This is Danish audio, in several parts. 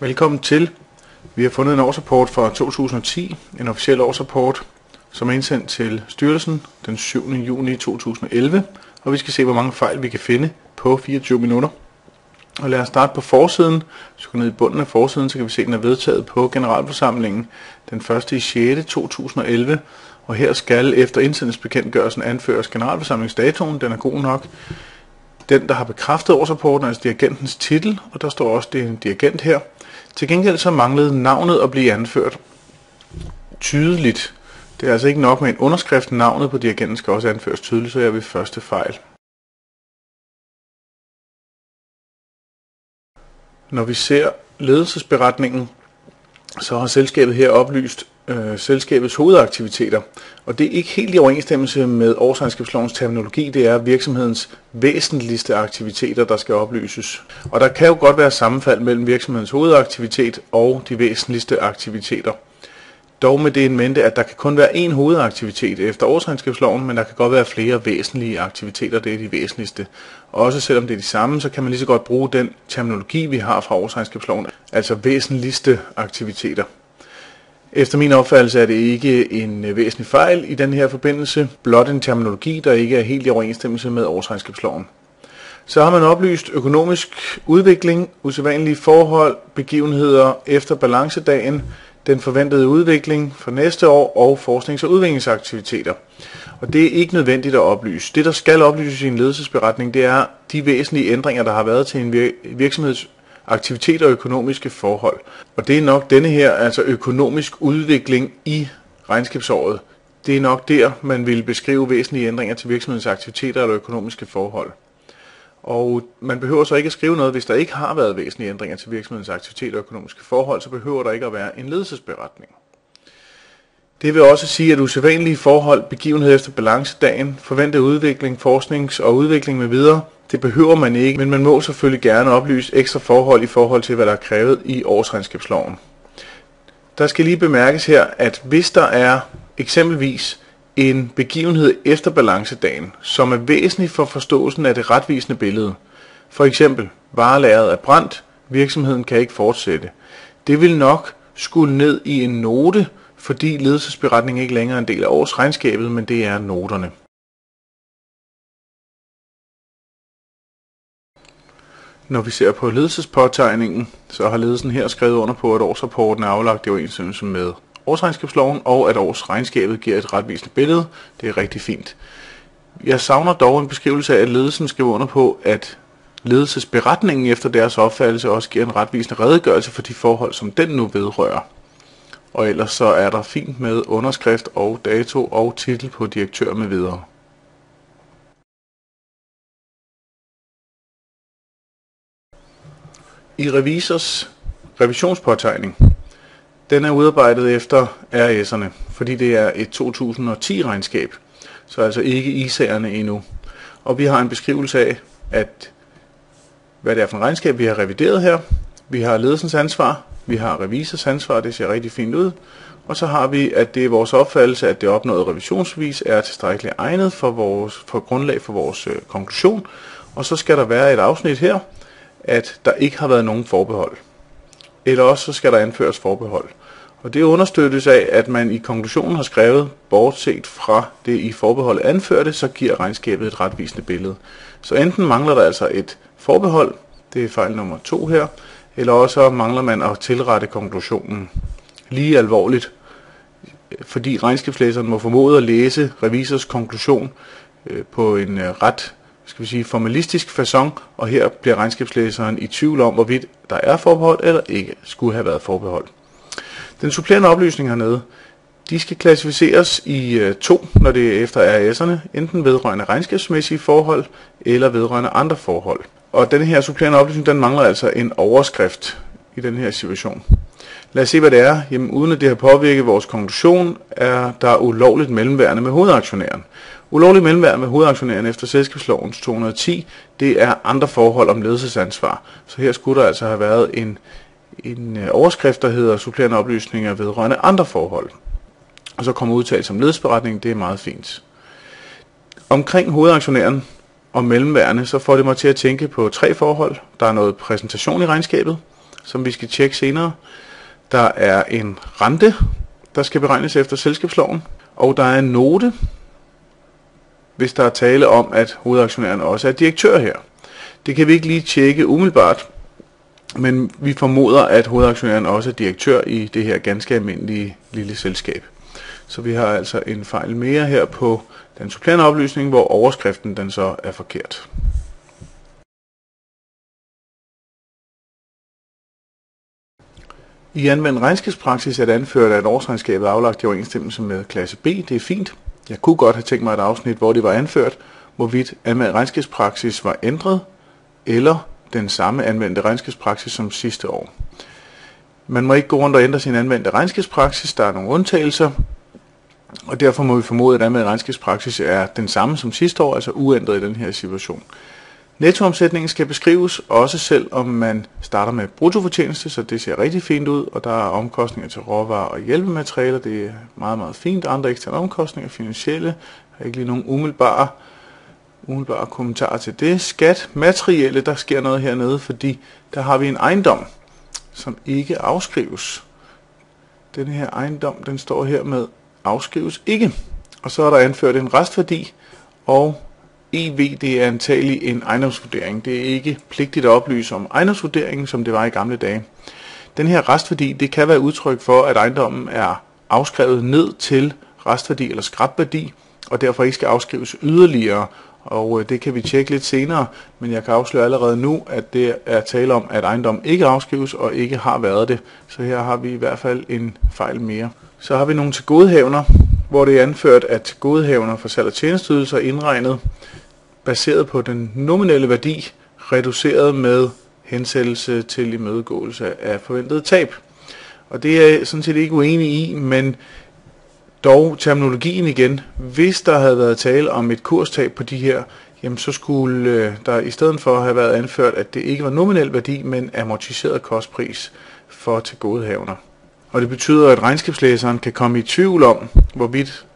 Velkommen til. Vi har fundet en årsrapport fra 2010, en officiel årsrapport, som er indsendt til styrelsen den 7. juni 2011, og vi skal se, hvor mange fejl vi kan finde på 24 minutter. Og lad os starte på forsiden. Så gå ned i bunden af forsiden, så kan vi se, at den er vedtaget på generalforsamlingen den 1. i 6. 2011, og her skal efter indsendelsesbekendtgørelsen anføres generalforsamlingsdatoen. Den er god nok. Den, der har bekræftet årsrapporten, er altså dirigentens titel, og der står også, det er en dirigent her. Til gengæld så manglede navnet at blive anført tydeligt. Det er altså ikke nok med en underskrift. Navnet på dirigenten skal også anføres tydeligt, så er vi første fejl. Når vi ser ledelsesberetningen, så har selskabet her oplyst selskabets hovedaktiviteter. Og det er ikke helt i overensstemmelse med årsregnskabslovens terminologi. Det er virksomhedens væsentligste aktiviteter, der skal oplyses. Og der kan jo godt være sammenfald mellem virksomhedens hovedaktivitet og de væsentligste aktiviteter. Dog med det en mente, at der kan kun være én hovedaktivitet efter årsregnskabsloven, men der kan godt være flere væsentlige aktiviteter, det er de væsentligste. Også selvom det er de samme, så kan man lige så godt bruge den terminologi, vi har fra årsregnskabsloven, altså væsentligste aktiviteter. Efter min opfattelse er det ikke en væsentlig fejl i den her forbindelse, blot en terminologi, der ikke er helt i overensstemmelse med årsregnskabsloven. Så har man oplyst økonomisk udvikling, usædvanlige forhold, begivenheder efter balancedagen, den forventede udvikling for næste år og forsknings- og udviklingsaktiviteter. Og det er ikke nødvendigt at oplyse. Det, der skal oplyses i en ledelsesberetning, det er de væsentlige ændringer, der har været til en virksomheds aktiviteter og økonomiske forhold. Og det er nok denne her, altså økonomisk udvikling i regnskabsåret. Det er nok der, man vil beskrive væsentlige ændringer til virksomhedens aktiviteter eller økonomiske forhold. Og man behøver så ikke at skrive noget, hvis der ikke har været væsentlige ændringer til virksomhedens aktiviteter og økonomiske forhold, så behøver der ikke at være en ledelsesberetning. Det vil også sige, at usædvanlige forhold, begivenhed efter balancedagen, forventet udvikling, forsknings- og udvikling med videre, det behøver man ikke, men man må selvfølgelig gerne oplyse ekstra forhold i forhold til, hvad der er krævet i årsregnskabsloven. Der skal lige bemærkes her, at hvis der er eksempelvis en begivenhed efter balancedagen, som er væsentlig for forståelsen af det retvisende billede, for eksempel varelageret er brændt, virksomheden kan ikke fortsætte, det vil nok skulle ned i en note, fordi ledelsesberetningen ikke længere er en del af årsregnskabet, men det er noterne. Når vi ser på ledelsespåtegningen, så har ledelsen her skrevet under på, at årsrapporten er aflagt i overensstemmelse med årsregnskabsloven, og at årsregnskabet giver et retvisende billede. Det er rigtig fint. Jeg savner dog en beskrivelse af, at ledelsen skriver under på, at ledelsesberetningen efter deres opfattelse også giver en retvisende redegørelse for de forhold, som den nu vedrører. Og ellers så er der fint med underskrift og dato og titel på direktør med videre. I revisors revisionspåtegning, den er udarbejdet efter RS'erne, fordi det er et 2010 regnskab, så altså ikke ISA'erne endnu. Og vi har en beskrivelse af, at hvad det er for en regnskab, vi har revideret her. Vi har ledelsens ansvar, vi har revisors ansvar, det ser rigtig fint ud. Og så har vi, at det er vores opfattelse, at det opnåede revisionsvis er tilstrækkeligt egnet for grundlag for vores konklusion. Og så skal der være et afsnit her, at der ikke har været nogen forbehold. Eller også så skal der anføres forbehold. Og det understøttes af, at man i konklusionen har skrevet, bortset fra det i forbeholdet anførte, så giver regnskabet et retvisende billede. Så enten mangler der altså et forbehold, det er fejl nummer 2 her, eller også mangler man at tilrette konklusionen. Lige alvorligt, fordi regnskabslæseren må formode at læse revisors konklusion på en ret formalistisk facon, og her bliver regnskabslæseren i tvivl om, hvorvidt der er forbehold eller ikke skulle have været forbehold. Den supplerende oplysning hernede, de skal klassificeres i 2, når det er efter RS'erne, enten vedrørende regnskabsmæssige forhold eller vedrørende andre forhold. Og denne her supplerende oplysning, den mangler altså en overskrift i den her situation. Lad os se, hvad det er. Jamen, uden at det har påvirket vores konklusion, er der ulovligt mellemværende med hovedaktionæren. Ulovligt mellemværende med hovedaktionæren efter selskabslovens 210, det er andre forhold om ledelsesansvar. Så her skulle der altså have været en overskrift, der hedder supplerende oplysninger vedrørende andre forhold. Og så kommer udtalelse om ledelsesberetning, det er meget fint. Omkring hovedaktionæren og mellemværende, så får det mig til at tænke på 3 forhold. Der er noget præsentation i regnskabet, som vi skal tjekke senere. Der er en rente, der skal beregnes efter selskabsloven, og der er en note, hvis der er tale om, at hovedaktionæren også er direktør her. Det kan vi ikke lige tjekke umiddelbart, men vi formoder, at hovedaktionæren også er direktør i det her ganske almindelige lille selskab. Så vi har altså en fejl mere her på den supplerende oplysning, hvor overskriften den så er forkert. I anvendt regnskabspraksis er det anført, at årsregnskabet er aflagt i overensstemmelse med klasse B. Det er fint. Jeg kunne godt have tænkt mig et afsnit, hvor det var anført, hvorvidt anvendt regnskabspraksis var ændret, eller den samme anvendte regnskabspraksis som sidste år. Man må ikke gå rundt og ændre sin anvendte regnskabspraksis. Der er nogle undtagelser, og derfor må vi formode, at anvendt regnskabspraksis er den samme som sidste år, altså uændret i den her situation. Nettoomsætningen skal beskrives, også selv om man starter med bruttofortjeneste, så det ser rigtig fint ud, og der er omkostninger til råvarer og hjælpematerialer, det er meget, meget fint. Andre eksterne omkostninger, finansielle, jeg har ikke lige nogen umiddelbare kommentarer til det. Skat, materielle, der sker noget hernede, fordi der har vi en ejendom, som ikke afskrives. Den her ejendom, den står her med afskrives ikke. Og så er der anført en restværdi, og EV, det er antagelig en ejendomsvurdering. Det er ikke pligtigt at oplyse om ejendomsvurderingen, som det var i gamle dage. Den her restværdi, det kan være udtryk for, at ejendommen er afskrevet ned til restværdi eller skrapværdi, og derfor ikke skal afskrives yderligere. Og det kan vi tjekke lidt senere, men jeg kan afsløre allerede nu, at det er tale om, at ejendommen ikke afskrives og ikke har været det. Så her har vi i hvert fald en fejl mere. Så har vi nogle tilgodehavender, hvor det er anført, at tilgodehavender for salg og tjenesteydelser er indregnet baseret på den nominelle værdi, reduceret med hensættelse til imødegåelse af forventet tab. Og det er jeg sådan set ikke uenig i, men dog terminologien igen. Hvis der havde været tale om et kurstab på de her, jamen så skulle der i stedet for have været anført, at det ikke var nominel værdi, men amortiseret kostpris for tilgodehavender. Og det betyder, at regnskabslæseren kan komme i tvivl om, hvorvidt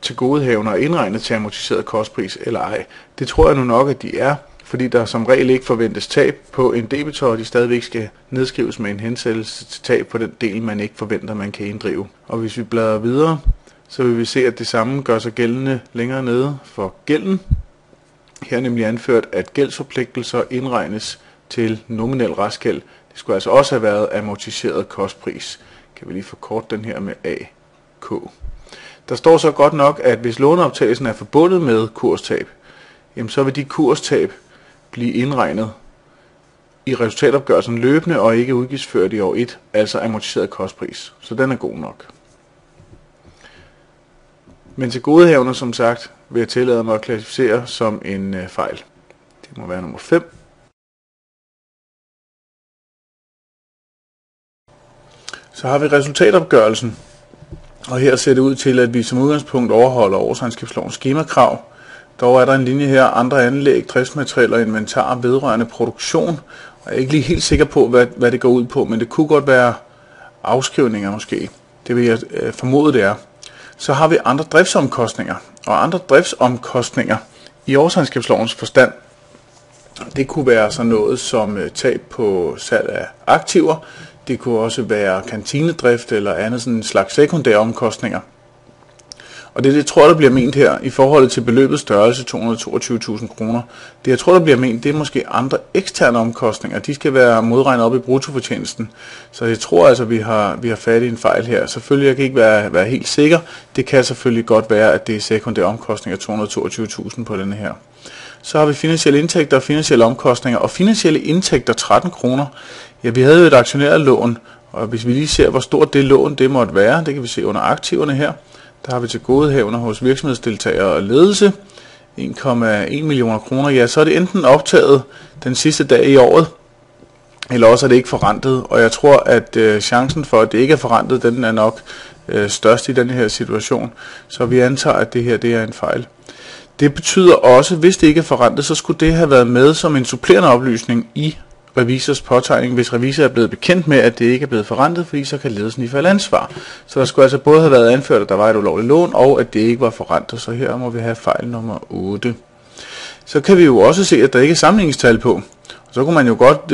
tilgodehavender er indregnet til amortiseret kostpris eller ej. Det tror jeg nu nok, at de er, fordi der som regel ikke forventes tab på en debitor, og de stadigvæk skal nedskrives med en hensættelse til tab på den del, man ikke forventer, man kan inddrive. Og hvis vi bladrer videre, så vil vi se, at det samme gør sig gældende længere nede for gælden. Her er nemlig anført, at gældsforpligtelser indregnes til nominel restgæld. Det skulle altså også have været amortiseret kostpris. Kan vi lige forkorte den her med AK. Der står så godt nok, at hvis låneoptagelsen er forbundet med kurstab, jamen så vil de kurstab blive indregnet i resultatopgørelsen løbende og ikke udgiftsført i år 1, altså amortiseret kostpris. Så den er god nok. Men tilgodehavender, som sagt, vil jeg tillade mig at klassificere som en fejl. Det må være nummer 5. Så har vi resultatopgørelsen, og her ser det ud til, at vi som udgangspunkt overholder årsregnskabslovens skemakrav. Dog er der en linje her, andre anlæg, driftsmaterialer og inventar vedrørende produktion. Og jeg er ikke lige helt sikker på, hvad det går ud på, men det kunne godt være afskrivninger måske. Det vil jeg formode, det er. Så har vi andre driftsomkostninger, og andre driftsomkostninger i årsregnskabslovens forstand. Det kunne være sådan noget som tab på salg af aktiver. Det kunne også være kantinedrift eller andet sådan en slags sekundære omkostninger. Og det tror jeg, der bliver ment her i forhold til beløbets størrelse, 222.000 kroner. Det jeg tror, der bliver ment, det er måske andre eksterne omkostninger. De skal være modregnet op i bruttofortjenesten. Så jeg tror altså, vi har fat i en fejl her. Selvfølgelig, jeg kan ikke være helt sikker. Det kan selvfølgelig godt være, at det er sekundære omkostninger, 222.000 på denne her. Så har vi finansielle indtægter og finansielle omkostninger. Og finansielle indtægter, 13 kroner. Ja, vi havde jo et aktionærlån, og hvis vi lige ser, hvor stort det lån det måtte være, det kan vi se under aktiverne her. Der har vi tilgodehavender hos virksomhedsdeltagere og ledelse, 1,1 millioner kroner. Ja, så er det enten optaget den sidste dag i året, eller også er det ikke forrentet. Og jeg tror, at chancen for, at det ikke er forrentet, den er nok størst i den her situation. Så vi antager, at det her det er en fejl. Det betyder også, hvis det ikke er forrentet, så skulle det have været med som en supplerende oplysning i revisors påtegning, hvis revisor er blevet bekendt med, at det ikke er blevet forrentet, fordi så kan ledelsen ifalde ansvar. Så der skulle altså både have været anført, at der var et ulovligt lån, og at det ikke var forrentet. Så her må vi have fejl nummer 8. Så kan vi jo også se, at der ikke er sammenligningstal på. Og så kunne man jo godt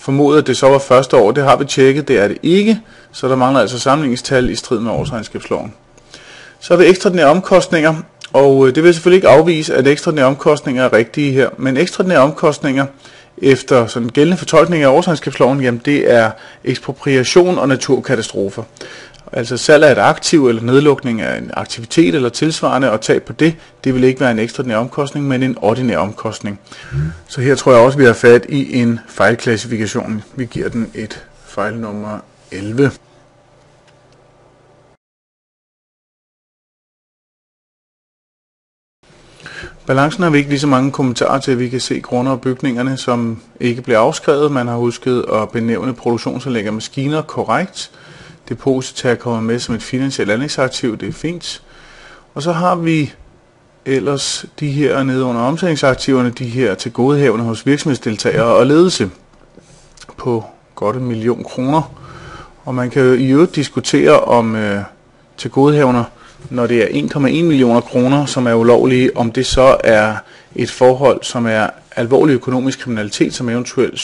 formodet, at det så var første år. Det har vi tjekket, det er det ikke. Så der mangler altså sammenligningstal i strid med årsregnskabsloven. Så har vi ekstraordinære omkostninger, og det vil selvfølgelig ikke afvise, at ekstraordinære omkostninger er rigtige her. Men ekstraordinære omkostninger efter sådan gældende fortolkning af årsregnskabsloven, jamen det er ekspropriation og naturkatastrofer. Altså salg af et aktiv eller nedlukning af en aktivitet eller tilsvarende og tab på det, det vil ikke være en ekstraordinær omkostning, men en ordinær omkostning. Så her tror jeg også, vi har fat i en fejlklassifikation. Vi giver den et fejlnummer 11. Balancen har vi ikke lige så mange kommentarer til, at vi kan se grunder og bygningerne, som ikke bliver afskrevet. Man har husket at benævne produktionsanlæg og maskiner korrekt. Deposita kommer med som et finansielt anlægsaktiv, det er fint. Og så har vi ellers de her nede under omsætningsaktiverne, de her tilgodehavende hos virksomhedsdeltagere og ledelse på godt 1 million kroner. Og man kan jo i øvrigt diskutere om tilgodehavender, når det er 1,1 millioner kroner, som er ulovlige, om det så er et forhold, som er alvorlig økonomisk kriminalitet, som eventuelt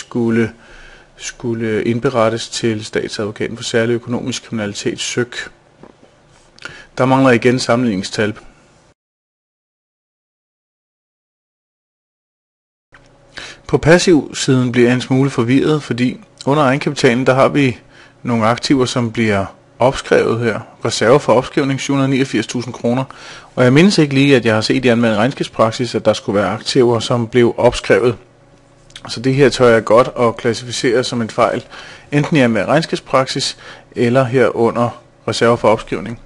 skulle indberettes til statsadvokaten for særlig økonomisk kriminalitet, SØK. Der mangler igen sammenligningstal. På passivsiden bliver jeg en smule forvirret, fordi under egenkapitalen, der har vi nogle aktiver, som bliver opskrevet her. Reserve for opskrivning 789.000 kroner. Og jeg mindes ikke lige, at jeg har set i anvendt regnskabspraksis, at der skulle være aktiver, som blev opskrevet. Så det her tør jeg godt at klassificere som en fejl, enten i anvendt regnskabspraksis eller her under reserve for opskrivning.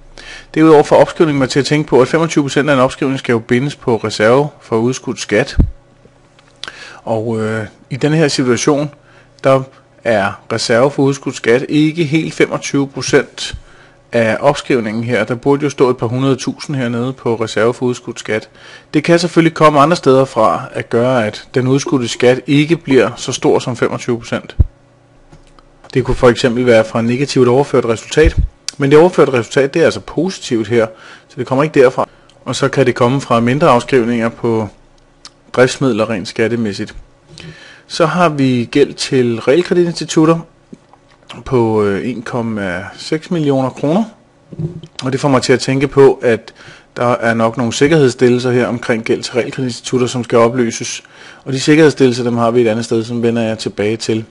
Derudover for opskrivning er til at tænke på, at 25% af en opskrivning skal jo bindes på reserve for udskudt skat. Og i denne her situation, der er reserve for udskudt skat ikke helt 25% af opskrivningen her. Der burde jo stå et par 100.000 hernede på reserve for udskudt skat. Det kan selvfølgelig komme andre steder fra at gøre, at den udskudte skat ikke bliver så stor som 25%. Det kunne for eksempel være fra negativt overført resultat. Men det overførte resultat, det er altså positivt her, så det kommer ikke derfra. Og så kan det komme fra mindre afskrivninger på driftsmidler rent skattemæssigt. Så har vi gæld til realkreditinstitutter på 1,6 millioner kroner. Og det får mig til at tænke på, at der er nok nogle sikkerhedsstillelser her omkring gæld til realkreditinstitutter, som skal opløses. Og de sikkerhedsstillelser, dem har vi et andet sted, som vender jeg tilbage til.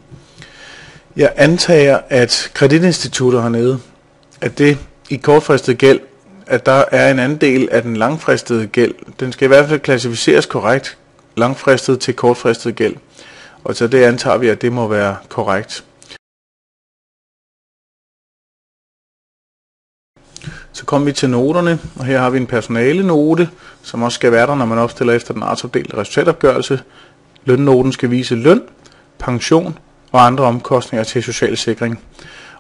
Jeg antager, at kreditinstitutter hernede, at det i kortfristet gæld, at der er en anden del af den langfristede gæld. Den skal i hvert fald klassificeres korrekt, langfristet til kortfristet gæld. Og så det antager vi, at det må være korrekt. Så kommer vi til noterne, og her har vi en personalenote, som også skal være der, når man opstiller efter den artsopdelte resultatopgørelse. Lønnoten skal vise løn, pension og andre omkostninger til social sikring.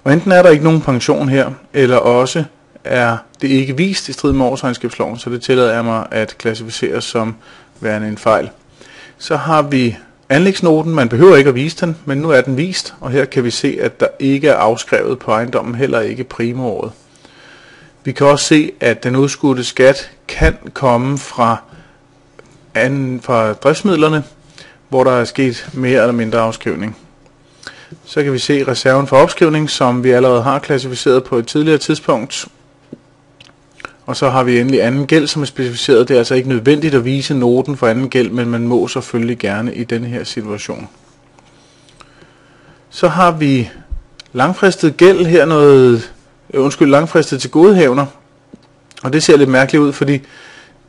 Og enten er der ikke nogen pension her, eller også er det ikke vist i strid med årsregnskabsloven, så det tillader jeg mig at klassificere som værende en fejl. Så har vi anlægsnoten, man behøver ikke at vise den, men nu er den vist, og her kan vi se, at der ikke er afskrevet på ejendommen, heller ikke primoåret. Vi kan også se, at den udskudte skat kan komme fra driftsmidlerne, hvor der er sket mere eller mindre afskrivning. Så kan vi se reserven for opskrivning, som vi allerede har klassificeret på et tidligere tidspunkt. Og så har vi endelig anden gæld, som er specificeret. Det er altså ikke nødvendigt at vise noten for anden gæld, men man må selvfølgelig gerne i denne her situation. Så har vi langfristet gæld her, langfristet tilgodehavender. Og det ser lidt mærkeligt ud, fordi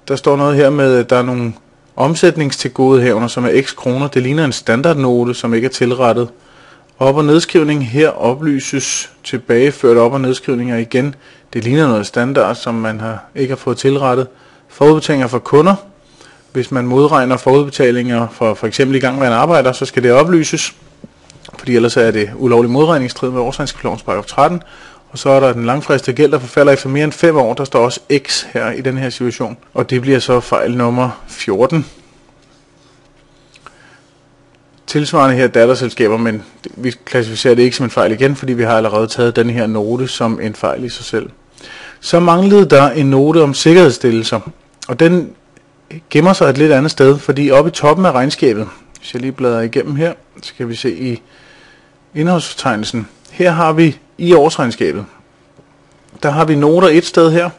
der står noget her med, at der er nogle omsætningstilgodehavender, som er x kroner. Det ligner en standardnote, som ikke er tilrettet. Op- og nedskrivning her oplyses tilbageført op- og nedskrivninger igen. Det ligner noget standard, som man ikke har fået tilrettet. Forudbetalinger for kunder. Hvis man modregner forudbetalinger for eksempel i gang med en arbejder, så skal det oplyses. Fordi ellers er det ulovlig modregningsstrid med årsregnskabslovens paragraf 13. Og så er der den langfristede gæld, der forfalder efter mere end 5 år. Der står også X her i den her situation. Og det bliver så fejl nummer 14. Tilsvarende her datterselskaber, men vi klassificerer det ikke som en fejl igen, fordi vi har allerede taget den her note som en fejl i sig selv. Så manglede der en note om sikkerhedsstillelser, og den gemmer sig et lidt andet sted, fordi oppe i toppen af regnskabet, hvis jeg lige bladrer igennem her, så kan vi se i indholdsfortegnelsen. Her har vi i årsregnskabet, der har vi noter et sted her,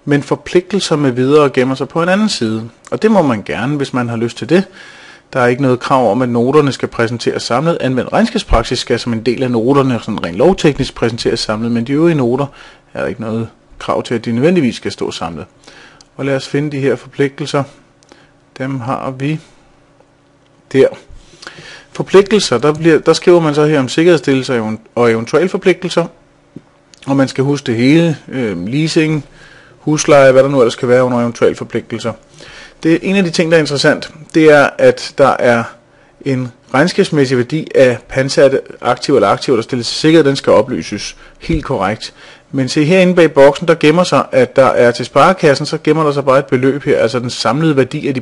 men forpligtelser med videre gemmer sig på en anden side. Og det må man gerne, hvis man har lyst til det. Der er ikke noget krav om, at noterne skal præsenteres samlet. Anvendt regnskabspraksis skal som en del af noterne sådan rent lovteknisk præsenteres samlet, men de øvrige noter er der ikke noget krav til, at de nødvendigvis skal stå samlet. Og lad os finde de her forpligtelser. Dem har vi der. Forpligtelser, der skriver man så her om sikkerhedsstillelser og eventuelle forpligtelser. Og man skal huske det hele, leasing, husleje, hvad der nu ellers skal være under eventuelle forpligtelser. Det er en af de ting, der er interessant, det er, at der er en regnskabsmæssig værdi af pansatte aktiver eller aktiver, der stilles til sikkerhed, den skal oplyses helt korrekt. Men se herinde bag boksen, der gemmer sig, at der er til sparekassen, så gemmer der sig bare et beløb her, altså den samlede værdi af de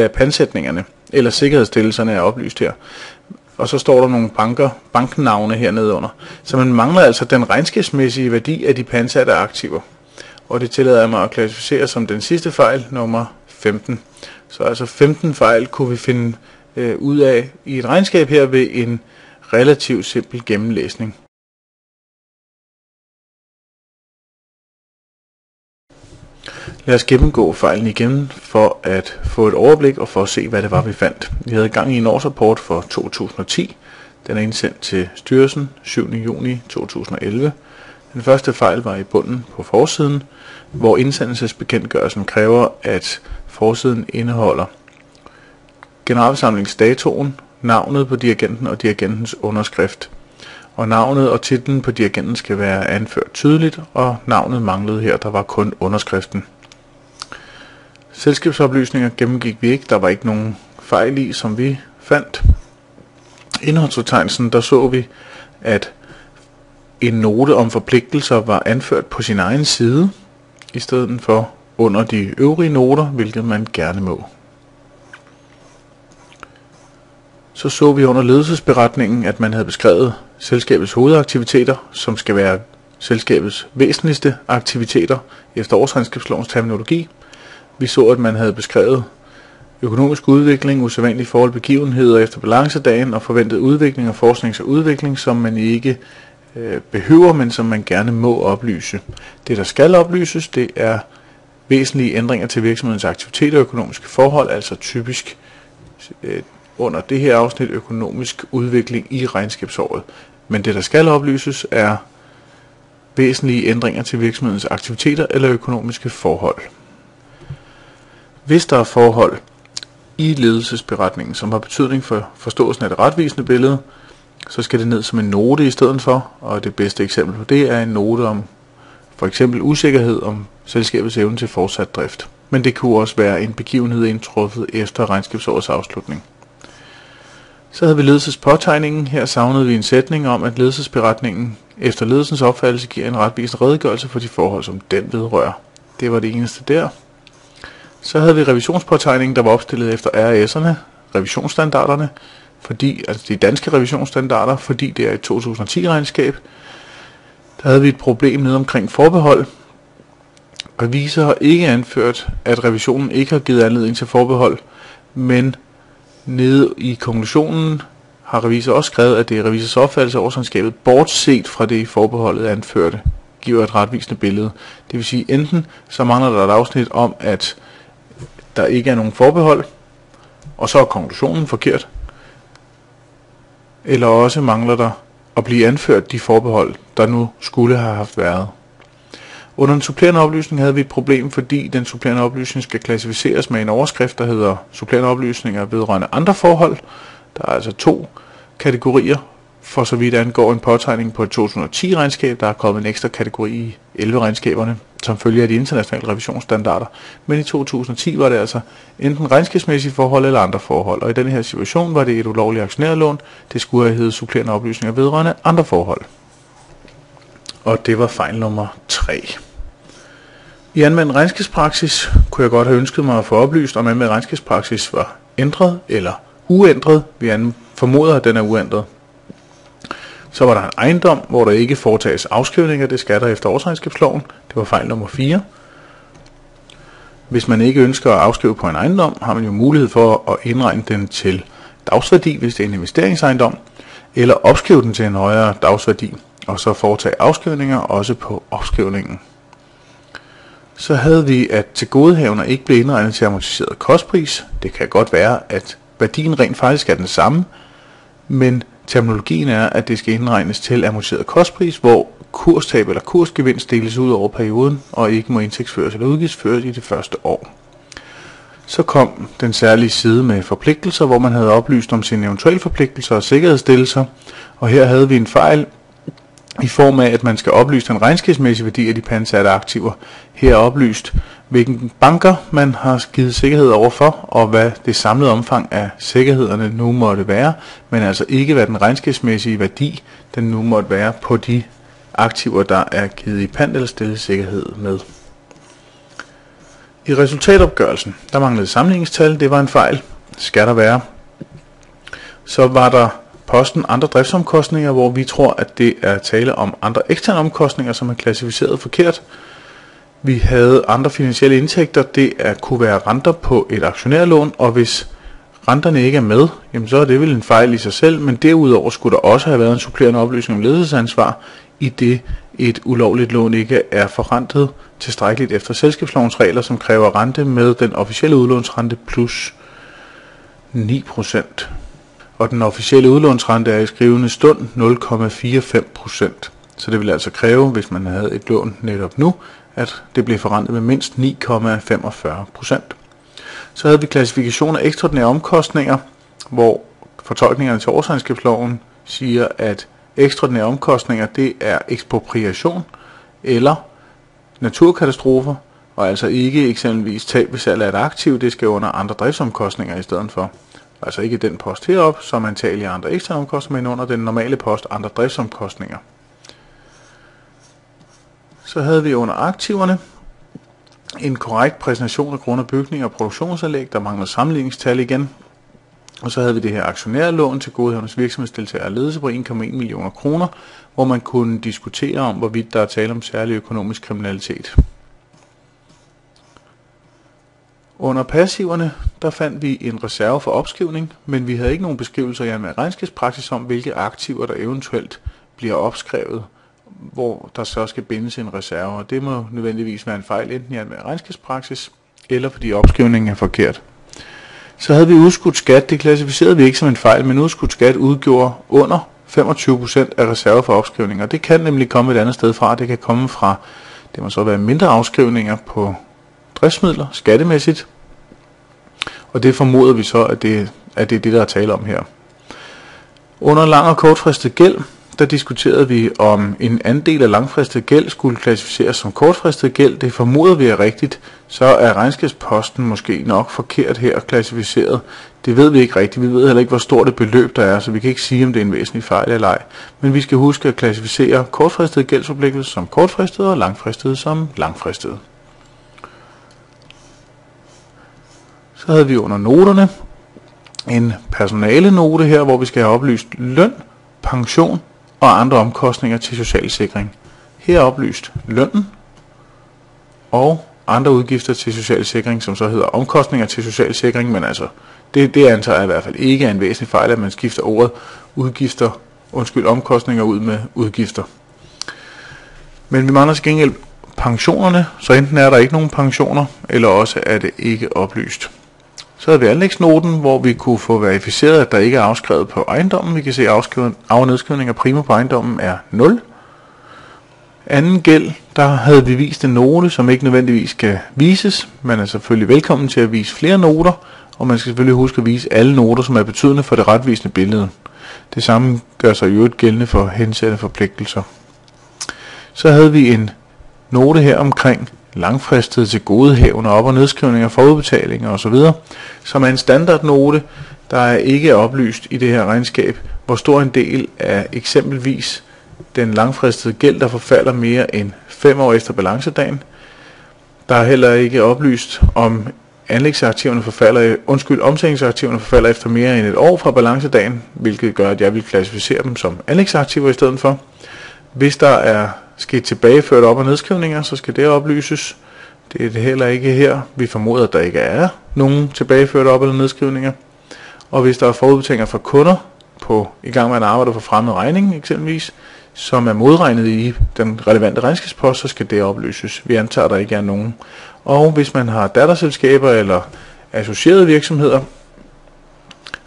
pansætningerne, eller sikkerhedsstillelserne er oplyst her. Og så står der nogle banknavne hernede under. Så man mangler altså den regnskabsmæssige værdi af de pansatte aktiver. Og det tillader jeg mig at klassificere som den sidste fejl, nummer 15. Så altså 15 fejl kunne vi finde ud af i et regnskab her ved en relativt simpel gennemlæsning. Lad os gennemgå fejlen igen for at få et overblik og for at se, hvad det var, vi fandt. Vi havde gang i en årsrapport for 2010. Den er indsendt til styrelsen 7. juni 2011. Den første fejl var i bunden på forsiden, hvor indsendelsesbekendtgørelsen kræver, at forsiden indeholder generalforsamlingsdatoen, navnet på dirigenten og dirigentens underskrift. Og navnet og titlen på dirigenten skal være anført tydeligt, og navnet manglede her, der var kun underskriften. Selskabsoplysninger gennemgik vi ikke, der var ikke nogen fejl i, som vi fandt. Indholdsfortegnelsen, der så vi, at en note om forpligtelser var anført på sin egen side, i stedet for under de øvrige noter, hvilket man gerne må. Så vi under ledelsesberetningen, at man havde beskrevet selskabets hovedaktiviteter, som skal være selskabets væsentligste aktiviteter efter årsregnskabslovens terminologi. Vi så, at man havde beskrevet økonomisk udvikling, usædvanlige forhold, begivenheder efter balancedagen og forventet udvikling og forsknings- og udvikling, som man ikke behøver, men som man gerne må oplyse. Det, der skal oplyses, det er væsentlige ændringer til virksomhedens aktiviteter og økonomiske forhold, altså typisk under det her afsnit økonomisk udvikling i regnskabsåret. Men det, der skal oplyses, er væsentlige ændringer til virksomhedens aktiviteter eller økonomiske forhold. Hvis der er forhold i ledelsesberetningen, som har betydning for forståelsen af det retvisende billede, så skal det ned som en note i stedet for, og det bedste eksempel på det er en note om for eksempel usikkerhed om selskabets evne til fortsat drift. Men det kunne også være en begivenhed indtruffet efter regnskabsårets afslutning. Så havde vi ledelsespåtegningen. Her savnede vi en sætning om, at ledelsesberetningen efter ledelsens opfattelse giver en retvisende redegørelse for de forhold, som den vedrører. Det var det eneste der. Så havde vi revisionspåtegningen, der var opstillet efter RS'erne, revisionsstandarderne, altså de danske revisionsstandarder, fordi det er et 2010-regnskab. Der havde vi et problem nede omkring forbehold. Revisor har ikke anført, at revisionen ikke har givet anledning til forbehold, men nede i konklusionen har revisor også skrevet, at det er revisors opfattelse af årsregnskabet, bortset fra det i forbeholdet anførte, giver et retvisende billede. Det vil sige, enten så mangler der et afsnit om, at der ikke er nogen forbehold, og så er konklusionen forkert, eller også mangler der at blive anført de forbehold, der nu skulle have haft været. Under den supplerende oplysning havde vi et problem, fordi den supplerende oplysning skal klassificeres med en overskrift, der hedder supplerende oplysninger vedrørende andre forhold. Der er altså 2 kategorier, for så vidt angår en påtegning på et 2010-regnskab. Der er kommet en ekstra kategori i 11-regnskaberne, som følger af de internationale revisionsstandarder. Men i 2010 var det altså enten regnskabsmæssige forhold eller andre forhold. Og i denne her situation var det et ulovligt aktionærlån. Det skulle have heddet supplerende oplysninger vedrørende andre forhold. Og det var fejl nummer 3. I anvendt regnskabspraksis kunne jeg godt have ønsket mig at få oplyst, om anvendt regnskabspraksis var ændret eller uændret. Vi formoder, at den er uændret. Så var der en ejendom, hvor der ikke foretages afskrivninger. Det skal der efter årsregnskabsloven. Det var fejl nummer 4. Hvis man ikke ønsker at afskrive på en ejendom, har man jo mulighed for at indregne den til dagsværdi, hvis det er en investeringsejendom. eller opskrive den til en højere dagsværdi, og så foretage afskrivninger også på opskrivningen. Så havde vi, at tilgodehavender ikke blev indregnet til amortiseret kostpris. Det kan godt være, at værdien rent faktisk er den samme, men terminologien er, at det skal indregnes til amortiseret kostpris, hvor kurstab eller kursgevinst deles ud over perioden, og ikke må indtægtsføres eller udgiftsføres i det første år. Så kom den særlige side med forpligtelser, hvor man havde oplyst om sine eventuelle forpligtelser og sikkerhedsstillelser, og her havde vi en fejl i form af, at man skal oplyse den regnskabsmæssige værdi af de pantsatte aktiver. Her er oplyst, hvilken banker man har givet sikkerhed overfor, og hvad det samlede omfang af sikkerhederne nu måtte være, men altså ikke hvad den regnskabsmæssige værdi den nu måtte være på de aktiver, der er givet i pant eller stillet sikkerhed med. I resultatopgørelsen, der manglede sammenligningstal, det var en fejl, skal der være. Så var der posten andre driftsomkostninger, hvor vi tror, at det er tale om andre eksterne omkostninger, som er klassificeret forkert. Vi havde andre finansielle indtægter, det kunne være renter på et aktionærlån, og hvis renterne ikke er med, jamen så er det vel en fejl i sig selv, men derudover skulle der også have været en supplerende oplysning om ledelsesansvar, i det et ulovligt lån ikke er forrentet tilstrækkeligt efter selskabslovens regler, som kræver rente med den officielle udlånsrente plus 9%. Og den officielle udlånsrente er i skrivende stund 0,45%. Så det vil altså kræve, hvis man havde et lån netop nu, at det blev forrentet med mindst 9,45%. Så havde vi klassifikation af ekstraordinære omkostninger, hvor fortolkningerne til årsregnskabsloven siger, at ekstraordinære omkostninger, det er ekspropriation eller naturkatastrofer, og altså ikke eksempelvis tab ved salg af et aktiv, det skal under andre driftsomkostninger i stedet for. Altså ikke den post heroppe, som antageligt andre eksterne omkostninger, men under den normale post andre driftsomkostninger. Så havde vi under aktiverne en korrekt præsentation af grund- og bygninger og produktionsanlæg, der mangler sammenligningstal igen. Og så havde vi det her aktionærlån til godhavnens virksomhedsdeltagere og ledelse på 1,1 millioner kroner, hvor man kunne diskutere om, hvorvidt der er tale om særlig økonomisk kriminalitet. Under passiverne, der fandt vi en reserve for opskrivning, men vi havde ikke nogen beskrivelser i en regnskabspraksis om, hvilke aktiver der eventuelt bliver opskrevet, hvor der så skal bindes en reserve. Og det må nødvendigvis være en fejl, enten i en regnskabspraksis, eller fordi opskrivningen er forkert. Så havde vi udskudt skat, det klassificerede vi ikke som en fejl, men udskudt skat udgjorde under 25% af reserve for opskrivning, og det kan nemlig komme et andet sted fra. Det kan komme fra, det må så være mindre afskrivninger på driftsmidler, skattemæssigt, og det formoder vi så, at det er det, der er tale om her. Under lang og kortfristet gæld, der diskuterede vi, om en andel af langfristet gæld skulle klassificeres som kortfristet gæld. Det formoder vi er rigtigt, så er regnskabsposten måske nok forkert her klassificeret. Det ved vi ikke rigtigt. Vi ved heller ikke, hvor stort et beløb der er, så vi kan ikke sige, om det er en væsentlig fejl eller ej. Men vi skal huske at klassificere kortfristet gældsforpligtelse som kortfristet og langfristet som langfristet. Så havde vi under noterne en personalenote her, hvor vi skal have oplyst løn, pension og andre omkostninger til socialsikring. Her er oplyst lønnen og andre udgifter til socialsikring, som så hedder omkostninger til socialsikring, men altså det antager jeg i hvert fald ikke er en væsentlig fejl, at man skifter ordet omkostninger ud med udgifter. Men vi mangler til gengæld pensionerne, så enten er der ikke nogen pensioner, eller også er det ikke oplyst. Så havde vi anlægsnoten, hvor vi kunne få verificeret, at der ikke er afskrevet på ejendommen. Vi kan se, at af- og nedskrivning af primo på ejendommen er 0. Anden gæld, der havde vi vist en note, som ikke nødvendigvis skal vises. Man er selvfølgelig velkommen til at vise flere noter, og man skal selvfølgelig huske at vise alle noter, som er betydende for det retvisende billede. Det samme gør sig i øvrigt gældende for hensatte forpligtelser. Så havde vi en note her omkring langfristet til godehavende, op- og nedskrivninger, forudbetalinger osv., som er en standardnote, der er ikke oplyst i det her regnskab, hvor stor en del af eksempelvis den langfristede gæld, der forfalder mere end 5 år efter balancedagen. Der er heller ikke oplyst om omsætningsaktiverne forfalder efter mere end et år fra balancedagen, hvilket gør, at jeg vil klassificere dem som anlægsaktiver i stedet for. Hvis der er sket tilbageført op- og nedskrivninger, så skal det oplyses. Det er det heller ikke her. Vi formoder, at der ikke er nogen tilbageført op- eller nedskrivninger. Og hvis der er forudbetalinger fra kunder på i gang med at arbejde for fremmed regning eksempelvis, som er modregnet i den relevante regnskabspost, så skal det oplyses. Vi antager, at der ikke er nogen. Og hvis man har datterselskaber eller associerede virksomheder,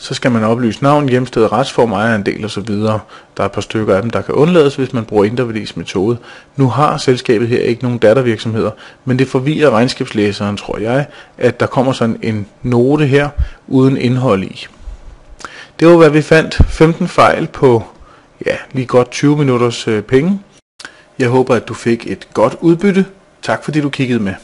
så skal man oplyse navn, hjemsted, retsform, ejerandel osv. Der er et par stykker af dem, der kan undlades, hvis man bruger interværdis metode. Nu har selskabet her ikke nogen dattervirksomheder, men det forvirrer regnskabslæseren, tror jeg, at der kommer sådan en note her uden indhold i. Det var, hvad vi fandt. 15 fejl på lige godt 20 minutters penge. Jeg håber, at du fik et godt udbytte. Tak fordi du kiggede med.